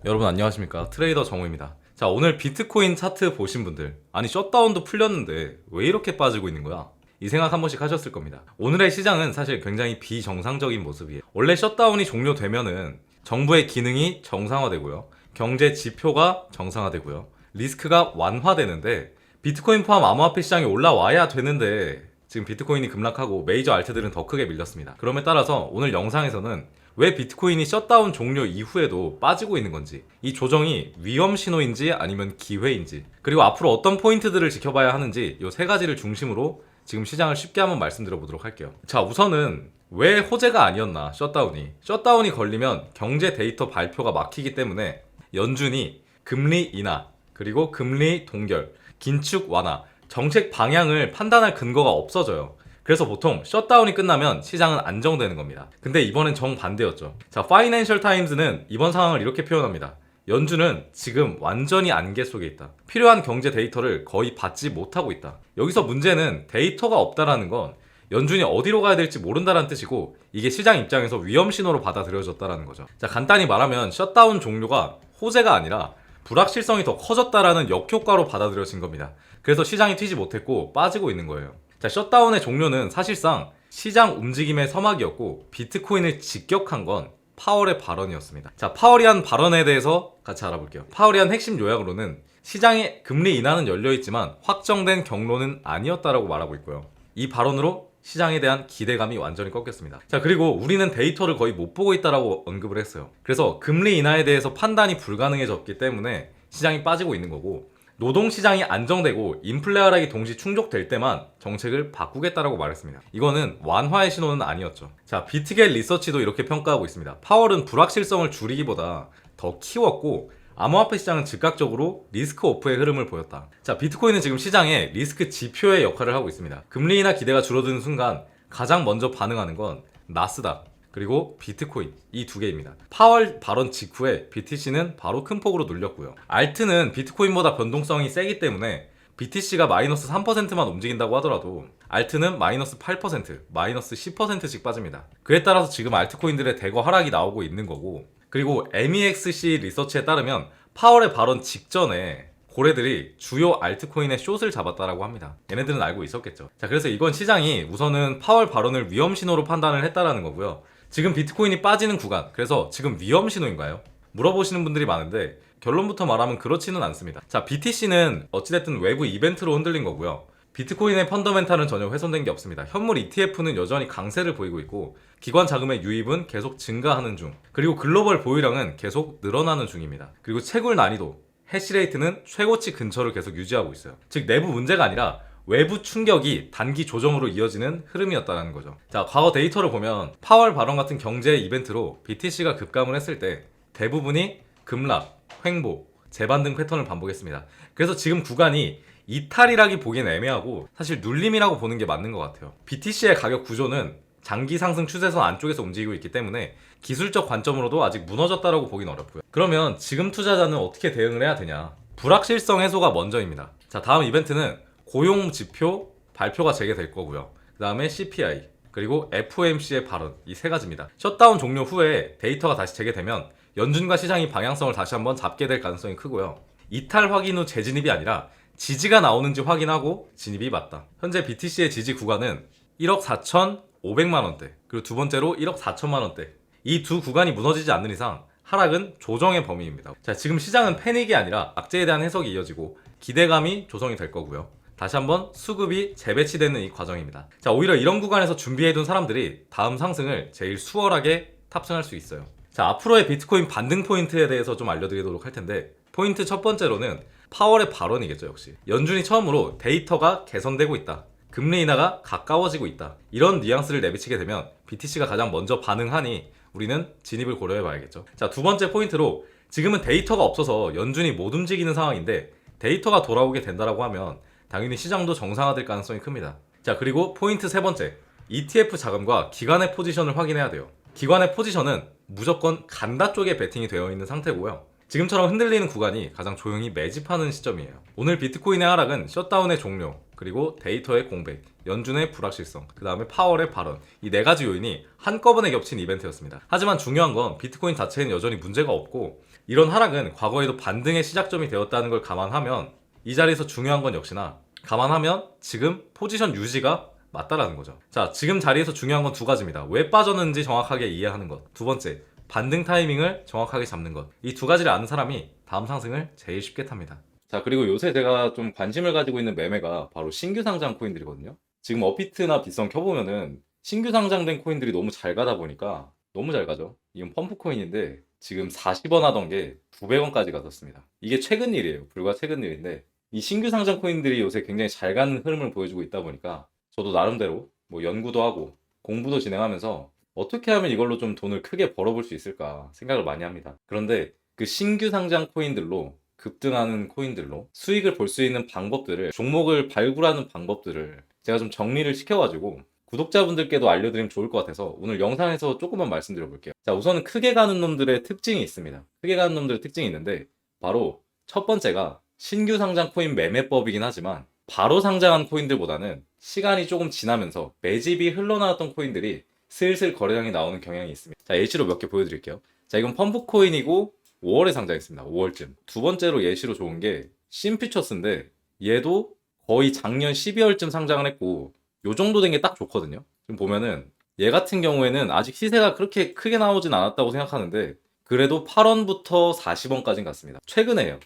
여러분 안녕하십니까, 트레이더 정우입니다. 자, 오늘 비트코인 차트 보신 분들, 아니 셧다운도 풀렸는데 왜 이렇게 빠지고 있는 거야? 이 생각 한 번씩 하셨을 겁니다. 오늘의 시장은 사실 굉장히 비정상적인 모습이에요. 원래 셧다운이 종료되면은 정부의 기능이 정상화되고요, 경제 지표가 정상화되고요, 리스크가 완화되는데, 비트코인 포함 암호화폐 시장이 올라와야 되는데 지금 비트코인이 급락하고 메이저 알트들은 더 크게 밀렸습니다. 그럼에 따라서 오늘 영상에서는 왜 비트코인이 셧다운 종료 이후에도 빠지고 있는 건지, 이 조정이 위험 신호인지 아니면 기회인지, 그리고 앞으로 어떤 포인트들을 지켜봐야 하는지, 이 세 가지를 중심으로 지금 시장을 쉽게 한번 말씀드려 보도록 할게요. 자, 우선은 왜 호재가 아니었나, 셧다운이 걸리면 경제 데이터 발표가 막히기 때문에 연준이 금리 인하, 그리고 금리 동결, 긴축 완화, 정책 방향을 판단할 근거가 없어져요. 그래서 보통 셧다운이 끝나면 시장은 안정되는 겁니다. 근데 이번엔 정반대였죠. 자, 파이낸셜 타임즈는 이번 상황을 이렇게 표현합니다. 연준은 지금 완전히 안개 속에 있다. 필요한 경제 데이터를 거의 받지 못하고 있다. 여기서 문제는 데이터가 없다라는 건 연준이 어디로 가야 될지 모른다는 뜻이고, 이게 시장 입장에서 위험 신호로 받아들여졌다라는 거죠. 자, 간단히 말하면 셧다운 종료가 호재가 아니라 불확실성이 더 커졌다라는 역효과로 받아들여진 겁니다. 그래서 시장이 튀지 못했고 빠지고 있는 거예요. 자, 셧다운의 종료는 사실상 시장 움직임의 서막이었고, 비트코인을 직격한 건 파월의 발언이었습니다. 자, 파월이 한 발언에 대해서 같이 알아볼게요. 파월이 한 핵심 요약으로는 시장의 금리 인하는 열려있지만 확정된 경로는 아니었다라고 말하고 있고요. 이 발언으로 시장에 대한 기대감이 완전히 꺾였습니다. 자, 그리고 우리는 데이터를 거의 못 보고 있다라고 언급을 했어요. 그래서 금리 인하에 대해서 판단이 불가능해졌기 때문에 시장이 빠지고 있는 거고, 노동시장이 안정되고 인플레 하락이 동시 충족될 때만 정책을 바꾸겠다라고 말했습니다. 이거는 완화의 신호는 아니었죠. 자, 비트겟 리서치도 이렇게 평가하고 있습니다. 파월은 불확실성을 줄이기보다 더 키웠고, 암호화폐 시장은 즉각적으로 리스크 오프의 흐름을 보였다. 자, 비트코인은 지금 시장에 리스크 지표의 역할을 하고 있습니다. 금리 인하 기대가 줄어드는 순간 가장 먼저 반응하는 건 나스닥, 그리고 비트코인, 이 두 개입니다. 파월 발언 직후에 BTC는 바로 큰 폭으로 눌렸고요. 알트는 비트코인보다 변동성이 세기 때문에 BTC가 마이너스 3%만 움직인다고 하더라도 알트는 마이너스 8%, 마이너스 10%씩 빠집니다. 그에 따라서 지금 알트코인들의 대거 하락이 나오고 있는 거고, 그리고 MEXC 리서치에 따르면 파월의 발언 직전에 고래들이 주요 알트코인의 숏을 잡았다라고 합니다. 얘네들은 알고 있었겠죠. 자, 그래서 이건 시장이 우선은 파월 발언을 위험 신호로 판단을 했다라는 거고요. 지금 비트코인이 빠지는 구간, 그래서 지금 위험 신호인가요? 물어보시는 분들이 많은데 결론부터 말하면 그렇지는 않습니다. 자, BTC는 어찌됐든 외부 이벤트로 흔들린 거고요. 비트코인의 펀더멘탈은 전혀 훼손된 게 없습니다. 현물 ETF는 여전히 강세를 보이고 있고, 기관 자금의 유입은 계속 증가하는 중, 그리고 글로벌 보유량은 계속 늘어나는 중입니다. 그리고 채굴 난이도, 해시레이트는 최고치 근처를 계속 유지하고 있어요. 즉, 내부 문제가 아니라 외부 충격이 단기 조정으로 이어지는 흐름이었다는 거죠. 자, 과거 데이터를 보면 파월 발언 같은 경제 이벤트로 BTC가 급감을 했을 때 대부분이 급락, 횡보, 재반등 패턴을 반복했습니다. 그래서 지금 구간이 이탈이라기 보기엔 애매하고 사실 눌림이라고 보는 게 맞는 것 같아요. BTC의 가격 구조는 장기 상승 추세선 안쪽에서 움직이고 있기 때문에 기술적 관점으로도 아직 무너졌다라고 보긴 어렵고요. 그러면 지금 투자자는 어떻게 대응을 해야 되냐? 불확실성 해소가 먼저입니다. 자, 다음 이벤트는 고용 지표 발표가 재개될 거고요. 그 다음에 CPI, 그리고 FOMC의 발언, 이 세 가지입니다. 셧다운 종료 후에 데이터가 다시 재개되면 연준과 시장이 방향성을 다시 한번 잡게 될 가능성이 크고요. 이탈 확인 후 재진입이 아니라 지지가 나오는지 확인하고 진입이 맞다. 현재 BTC의 지지 구간은 1억 4,500만 원대, 그리고 두 번째로 1억 4천만 원대. 이 두 구간이 무너지지 않는 이상 하락은 조정의 범위입니다. 자, 지금 시장은 패닉이 아니라 악재에 대한 해석이 이어지고 기대감이 조성이 될 거고요. 다시 한번 수급이 재배치되는 이 과정입니다. 자, 오히려 이런 구간에서 준비해둔 사람들이 다음 상승을 제일 수월하게 탑승할 수 있어요. 자, 앞으로의 비트코인 반등 포인트에 대해서 좀 알려드리도록 할 텐데, 포인트 첫 번째로는 파월의 발언이겠죠. 역시 연준이 처음으로 데이터가 개선되고 있다, 금리 인하가 가까워지고 있다, 이런 뉘앙스를 내비치게 되면 BTC가 가장 먼저 반응하니 우리는 진입을 고려해 봐야겠죠. 자, 두 번째 포인트로, 지금은 데이터가 없어서 연준이 못 움직이는 상황인데 데이터가 돌아오게 된다라고 하면 당연히 시장도 정상화될 가능성이 큽니다. 자, 그리고 포인트 세 번째, ETF 자금과 기관의 포지션을 확인해야 돼요. 기관의 포지션은 무조건 간다 쪽에 베팅이 되어 있는 상태고요. 지금처럼 흔들리는 구간이 가장 조용히 매집하는 시점이에요. 오늘 비트코인의 하락은 셧다운의 종료, 그리고 데이터의 공백, 연준의 불확실성, 그 다음에 파월의 발언, 이 네 가지 요인이 한꺼번에 겹친 이벤트였습니다. 하지만 중요한 건 비트코인 자체는 여전히 문제가 없고 이런 하락은 과거에도 반등의 시작점이 되었다는 걸 감안하면 이 자리에서 중요한 건 역시나 감안하면 지금 포지션 유지가 맞다라는 거죠. 자, 지금 자리에서 중요한 건 두 가지입니다. 왜 빠졌는지 정확하게 이해하는 것. 두 번째, 반등 타이밍을 정확하게 잡는 것. 이 두 가지를 아는 사람이 다음 상승을 제일 쉽게 탑니다. 자, 그리고 요새 제가 좀 관심을 가지고 있는 매매가 바로 신규 상장 코인들이거든요. 지금 업비트나 빗성 켜보면은 신규 상장된 코인들이 너무 잘 가다 보니까 너무 잘 가죠. 이건 펌프 코인인데 지금 40원 하던 게 900원까지 갔었습니다. 이게 최근 일이에요. 불과 최근 일인데 이 신규 상장 코인들이 요새 굉장히 잘 가는 흐름을 보여주고 있다 보니까 저도 나름대로 뭐 연구도 하고 공부도 진행하면서 어떻게 하면 이걸로 좀 돈을 크게 벌어볼 수 있을까 생각을 많이 합니다. 그런데 그 신규 상장 코인들로 급등하는 코인들로 수익을 볼 수 있는 방법들을, 종목을 발굴하는 방법들을 제가 좀 정리를 시켜가지고 구독자분들께도 알려드리면 좋을 것 같아서 오늘 영상에서 조금만 말씀드려 볼게요. 자, 우선은 크게 가는 놈들의 특징이 있습니다. 크게 가는 놈들의 특징이 있는데 바로 첫 번째가 신규 상장 코인 매매법이긴 하지만 바로 상장한 코인들보다는 시간이 조금 지나면서 매집이 흘러나왔던 코인들이 슬슬 거래량이 나오는 경향이 있습니다. 자, 예시로 몇 개 보여드릴게요. 자, 이건 펌프 코인이고 5월에 상장했습니다. 5월쯤. 두 번째로 예시로 좋은 게 심퓨처스인데 얘도 거의 작년 12월쯤 상장을 했고 요 정도 된 게 딱 좋거든요. 지금 보면은 얘 같은 경우에는 아직 시세가 그렇게 크게 나오진 않았다고 생각하는데 그래도 8원부터 40원까지는 갔습니다. 최근에요.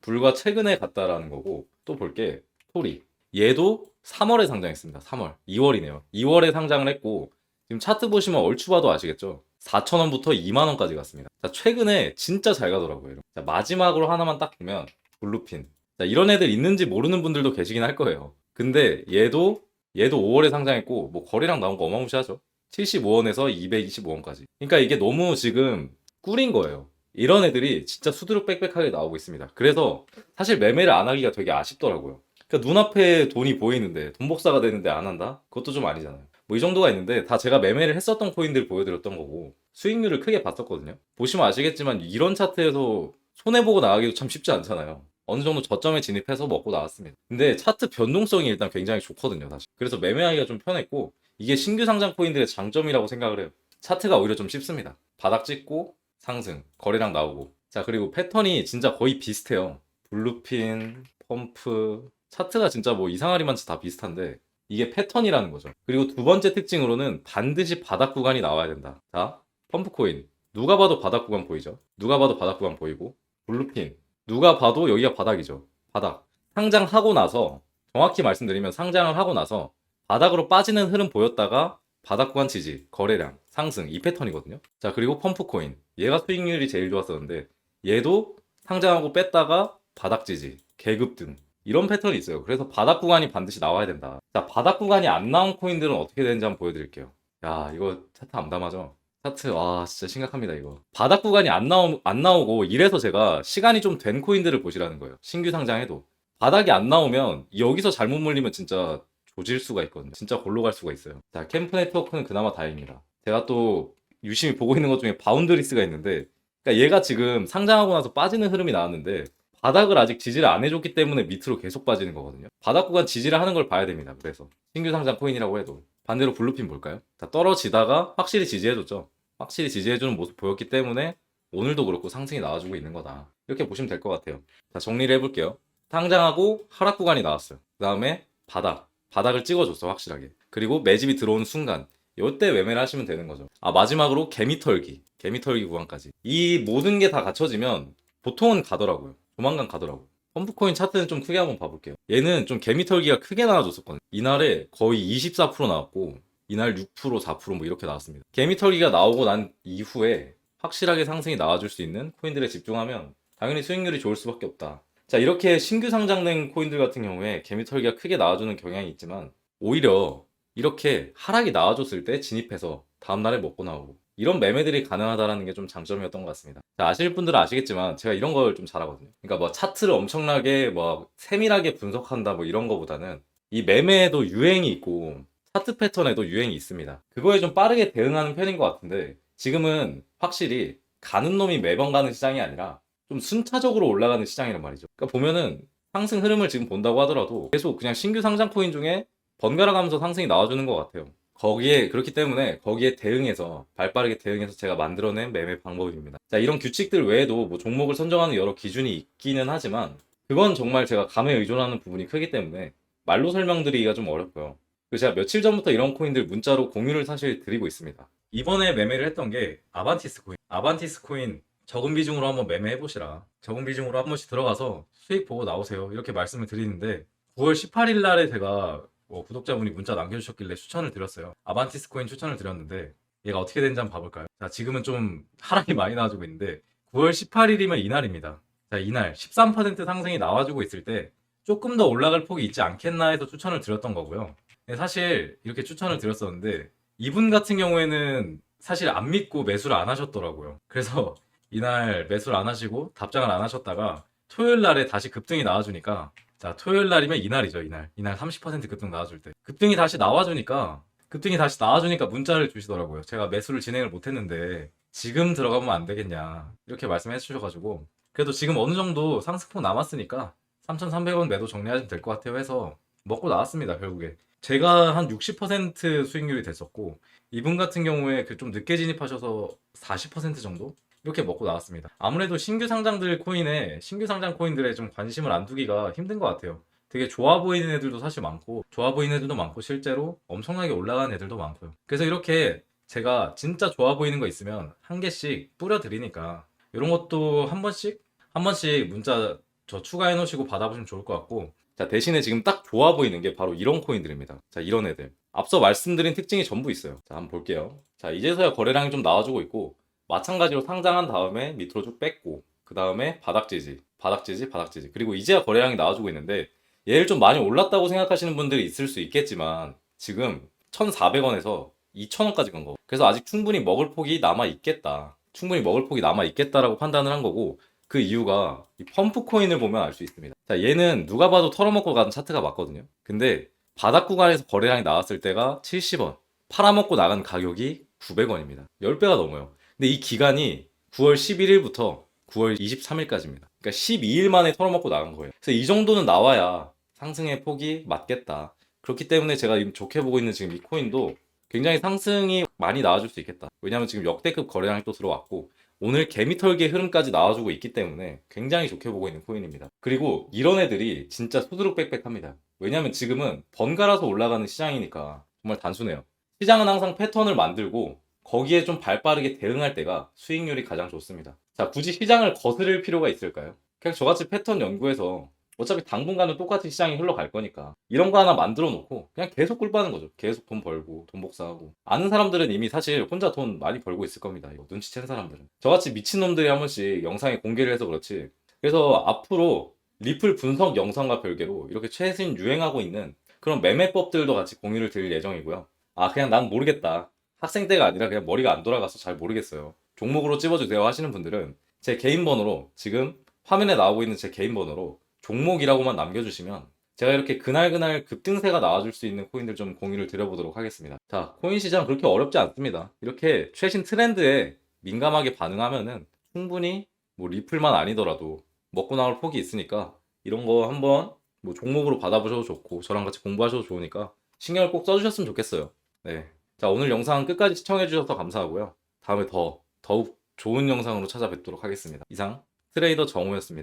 불과 최근에 갔다라는 거고 또 볼게 토리. 얘도 3월에 상장했습니다. 3월. 2월이네요. 2월에 상장을 했고 지금 차트 보시면 얼추 봐도 아시겠죠? 4,000원부터 2만원까지 갔습니다. 자, 최근에 진짜 잘 가더라고요. 자, 마지막으로 하나만 딱 보면 블루핀. 자, 이런 애들 있는지 모르는 분들도 계시긴 할 거예요. 근데 얘도 5월에 상장했고 뭐 거래량 나온 거 어마무시하죠. 75원에서 225원까지. 그러니까 이게 너무 지금 꿀인 거예요. 이런 애들이 진짜 수두룩 빽빽하게 나오고 있습니다. 그래서 사실 매매를 안 하기가 되게 아쉽더라고요. 그러니까 눈앞에 돈이 보이는데 돈 복사가 되는데 안 한다? 그것도 좀 아니잖아요. 뭐 이 정도가 있는데 다 제가 매매를 했었던 코인들 보여드렸던 거고 수익률을 크게 봤었거든요. 보시면 아시겠지만 이런 차트에서 손해보고 나가기도 참 쉽지 않잖아요. 어느 정도 저점에 진입해서 먹고 나왔습니다. 근데 차트 변동성이 일단 굉장히 좋거든요, 사실. 그래서 매매하기가 좀 편했고 이게 신규 상장 코인들의 장점이라고 생각을 해요. 차트가 오히려 좀 쉽습니다. 바닥 찍고 상승, 거래량 나오고. 자, 그리고 패턴이 진짜 거의 비슷해요. 블루핀, 펌프, 차트가 진짜 뭐 이상하리만치 다 비슷한데 이게 패턴이라는 거죠. 그리고 두 번째 특징으로는 반드시 바닥 구간이 나와야 된다. 자, 펌프 코인. 누가 봐도 바닥 구간 보이죠? 누가 봐도 바닥 구간 보이고 블루핀. 누가 봐도 여기가 바닥이죠. 바닥. 상장하고 나서 정확히 말씀드리면 상장을 하고 나서 바닥으로 빠지는 흐름 보였다가 바닥 구간 지지, 거래량, 상승 이 패턴이거든요. 자, 그리고 펌프 코인. 얘가 수익률이 제일 좋았었는데 얘도 상장하고 뺐다가 바닥 지지, 계급등 이런 패턴이 있어요. 그래서 바닥 구간이 반드시 나와야 된다. 자, 바닥 구간이 안 나온 코인들은 어떻게 되는지 한번 보여드릴게요. 야, 이거 차트 암담하죠? 차트, 와, 진짜 심각합니다, 이거. 바닥 구간이 안 나오고, 이래서 제가 시간이 좀 된 코인들을 보시라는 거예요. 신규 상장해도. 바닥이 안 나오면, 여기서 잘못 물리면 진짜 조질 수가 있거든요. 진짜 골로 갈 수가 있어요. 자, 캠프 네트워크는 그나마 다행입니다. 제가 또 유심히 보고 있는 것 중에 바운드리스가 있는데, 그러니까 얘가 지금 상장하고 나서 빠지는 흐름이 나왔는데, 바닥을 아직 지지를 안 해줬기 때문에 밑으로 계속 빠지는 거거든요. 바닥 구간 지지를 하는 걸 봐야 됩니다. 그래서 신규 상장 코인이라고 해도 반대로 블루핀 볼까요? 자, 떨어지다가 확실히 지지해줬죠. 확실히 지지해주는 모습 보였기 때문에 오늘도 그렇고 상승이 나와주고 있는 거다. 이렇게 보시면 될 것 같아요. 자, 정리를 해볼게요. 상장하고 하락 구간이 나왔어요. 그 다음에 바닥을 찍어줬어 확실하게. 그리고 매집이 들어오는 순간 이때 매매를 하시면 되는 거죠. 아, 마지막으로 개미털기 구간까지. 이 모든 게 다 갖춰지면 보통은 가더라고요. 조만간 가더라고요. 펌프코인 차트는 좀 크게 한번 봐볼게요. 얘는 좀 개미털기가 크게 나와줬었거든요. 이날에 거의 24% 나왔고 이날 6%, 4%뭐 이렇게 나왔습니다. 개미털기가 나오고 난 이후에 확실하게 상승이 나와줄 수 있는 코인들에 집중하면 당연히 수익률이 좋을 수밖에 없다. 자, 이렇게 신규 상장된 코인들 같은 경우에 개미털기가 크게 나와주는 경향이 있지만 오히려 이렇게 하락이 나와줬을 때 진입해서 다음날에 먹고 나오고 이런 매매들이 가능하다는 게 좀 장점이었던 것 같습니다. 자, 아실 분들은 아시겠지만 제가 이런 걸 좀 잘하거든요. 그러니까 뭐 차트를 엄청나게 뭐 세밀하게 분석한다 뭐 이런 거보다는 이 매매에도 유행이 있고 차트 패턴에도 유행이 있습니다. 그거에 좀 빠르게 대응하는 편인 것 같은데 지금은 확실히 가는 놈이 매번 가는 시장이 아니라 좀 순차적으로 올라가는 시장이란 말이죠. 그러니까 보면은 상승 흐름을 지금 본다고 하더라도 계속 그냥 신규 상장 코인 중에 번갈아 가면서 상승이 나와주는 것 같아요. 그렇기 때문에 거기에 대응해서, 발빠르게 대응해서 제가 만들어낸 매매 방법입니다. 자, 이런 규칙들 외에도 뭐 종목을 선정하는 여러 기준이 있기는 하지만 그건 정말 제가 감에 의존하는 부분이 크기 때문에 말로 설명드리기가 좀 어렵고요. 그리고 제가 며칠 전부터 이런 코인들 문자로 공유를 사실 드리고 있습니다. 이번에 매매를 했던 게 아반티스 코인. 아반티스 코인 적은 비중으로 한번 매매해 보시라. 적은 비중으로 한 번씩 들어가서 수익 보고 나오세요. 이렇게 말씀을 드리는데 9월 18일 날에 제가 구독자분이 문자 남겨주셨길래 추천을 드렸어요. 아반티스 코인 추천을 드렸는데 얘가 어떻게 되는지 한번 봐볼까요? 자, 지금은 좀 하락이 많이 나와주고 있는데 9월 18일이면 이날입니다. 자, 이날 13% 상승이 나와주고 있을 때 조금 더 올라갈 폭이 있지 않겠나 해서 추천을 드렸던 거고요. 사실 이렇게 추천을 드렸었는데 이분 같은 경우에는 사실 안 믿고 매수를 안 하셨더라고요. 그래서 이날 매수를 안 하시고 답장을 안 하셨다가 토요일 날에 다시 급등이 나와주니까, 자, 토요일 날이면 이날이죠. 이날 30% 급등 나와줄 때 급등이 다시 나와주니까 문자를 주시더라고요. 제가 매수를 진행을 못했는데 지금 들어가면 안 되겠냐 이렇게 말씀해 주셔가지고, 그래도 지금 어느 정도 상승폭 남았으니까 3,300원 매도 정리하시면 될 것 같아요 해서 먹고 나왔습니다. 결국에 제가 한 60% 수익률이 됐었고, 이분 같은 경우에 그 좀 늦게 진입하셔서 40% 정도 이렇게 먹고 나왔습니다. 아무래도 신규 상장 코인들에 좀 관심을 안 두기가 힘든 것 같아요. 되게 좋아 보이는 애들도 사실 많고, 실제로 엄청나게 올라가는 애들도 많고요. 그래서 이렇게 제가 진짜 좋아 보이는 거 있으면 한 개씩 뿌려 드리니까 이런 것도 한 번씩 문자 저 추가해 놓으시고 받아보시면 좋을 것 같고, 자, 대신에 지금 딱 좋아 보이는 게 바로 이런 코인들입니다. 자, 이런 애들. 앞서 말씀드린 특징이 전부 있어요. 자, 한번 볼게요. 자, 이제서야 거래량이 좀 나와주고 있고, 마찬가지로 상장한 다음에 밑으로 쭉 뺐고, 그 다음에 바닥 지지, 그리고 이제야 거래량이 나와주고 있는데, 얘를 좀 많이 올랐다고 생각하시는 분들이 있을 수 있겠지만 지금 1,400원에서 2,000원까지 간 거. 그래서 아직 충분히 먹을 폭이 남아 있겠다라고 판단을 한 거고, 그 이유가 이 펌프 코인을 보면 알 수 있습니다. 자, 얘는 누가 봐도 털어먹고 가는 차트가 맞거든요. 근데 바닥 구간에서 거래량이 나왔을 때가 70원, 팔아먹고 나간 가격이 900원입니다. 10배가 넘어요. 근데 이 기간이 9월 11일부터 9월 23일까지입니다. 그러니까 12일 만에 털어먹고 나간 거예요. 그래서 이 정도는 나와야 상승의 폭이 맞겠다. 그렇기 때문에 제가 좋게 보고 있는 지금 이 코인도 굉장히 상승이 많이 나와줄 수 있겠다. 왜냐하면 지금 역대급 거래량이 또 들어왔고, 오늘 개미털기의 흐름까지 나와주고 있기 때문에 굉장히 좋게 보고 있는 코인입니다. 그리고 이런 애들이 진짜 수두룩 빽빽합니다. 왜냐하면 지금은 번갈아서 올라가는 시장이니까 정말 단순해요. 시장은 항상 패턴을 만들고 거기에 좀 발빠르게 대응할 때가 수익률이 가장 좋습니다. 자, 굳이 시장을 거스를 필요가 있을까요? 그냥 저같이 패턴 연구해서 어차피 당분간은 똑같이 시장이 흘러갈 거니까 이런 거 하나 만들어 놓고 그냥 계속 꿀 빠는 거죠. 계속 돈 벌고 돈 복사하고. 아는 사람들은 이미 사실 혼자 돈 많이 벌고 있을 겁니다. 이거 눈치챈 사람들은. 저같이 미친놈들이 한 번씩 영상에 공개를 해서 그렇지. 그래서 앞으로 리플 분석 영상과 별개로 이렇게 최신 유행하고 있는 그런 매매법들도 같이 공유를 드릴 예정이고요. 아, 그냥 난 모르겠다. 학생 때가 아니라 그냥 머리가 안 돌아가서 잘 모르겠어요. 종목으로 찝어주세요 하시는 분들은 제 개인 번호로, 지금 화면에 나오고 있는 제 개인 번호로 종목이라고만 남겨주시면 제가 이렇게 그날 급등세가 나와줄 수 있는 코인들 좀 공유를 드려보도록 하겠습니다. 자, 코인 시장 그렇게 어렵지 않습니다. 이렇게 최신 트렌드에 민감하게 반응하면은 충분히 뭐 리플만 아니더라도 먹고 나올 폭이 있으니까 이런 거 한번 뭐 종목으로 받아보셔도 좋고 저랑 같이 공부하셔도 좋으니까 신경을 꼭 써주셨으면 좋겠어요. 네. 자, 오늘 영상 끝까지 시청해주셔서 감사하고요. 다음에 더욱 좋은 영상으로 찾아뵙도록 하겠습니다. 이상 트레이더 정우였습니다.